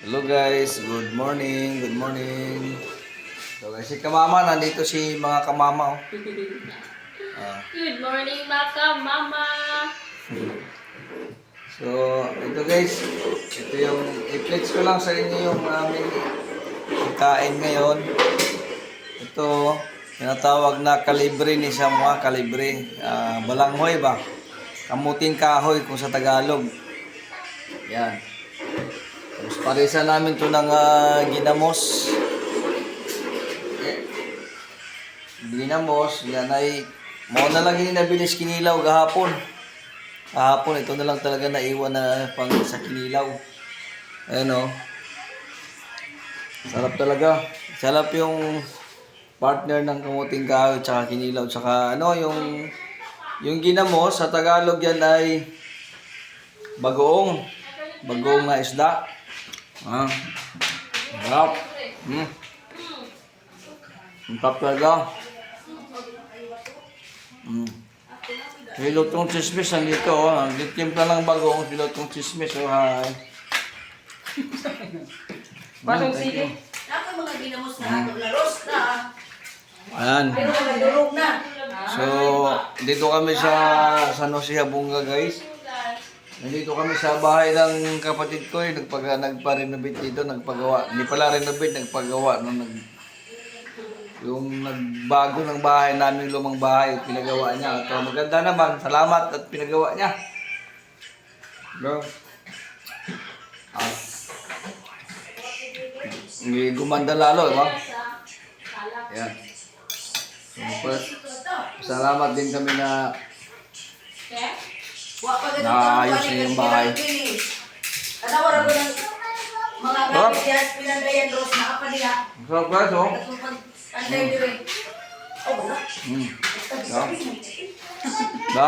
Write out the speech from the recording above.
Hello guys, good morning, good morning. So guys, si Kamama, nandito si mga Kamama. Good morning, Maka Mama. So, ito guys, ito yung i-flex ko lang sa inyo yung aming kain ngayon. Ito, tinatawag na kalibre ni Samoa, kalibre. Balanghoy ba? Kamuting kahoy kung sa Tagalog. Yan. Tapos parisa namin to ng ginamos. Ginamos, yan ay mo na lang yung nabilis kinilaw gahapon. Kahapon, ito na lang talaga naiwan na pang sa kinilaw. Ayan o. Sarap talaga. Sarap yung partner ng kamuting kahoy tsaka kinilaw. Tsaka ano, yung ginamos, sa Tagalog yan ay bagoong. Bagoong na isda. Sarap. Ang sarap talaga. Hilotong chismis nandito, oh. Nagtitimpla lang bagoong hilotong chismis, oh. Hi. Pasong sige. Ako mga ginamos na ato na rosta. Ayan. Pero mga durog na. So, dito kami sa San Jose Habunga, guys. Nandito kami sa bahay ng kapatid ko, nagpa-renovate dito, nagpagawa. Hindi pala renovate, nagpagawa. Yung nagbago ng bahay namin, lumang bahay, pinagawa niya. At maganda naman, salamat at pinagawa niya. Bro. Gumanda lalo, di ba? Ayan. So, salamat din kami na naayos niya yung bahay. Kanawara ko ng mga kapitiyas, pinandayan ros na apa nila. So, guys, oh. Anday dire. Oh, wala. Da?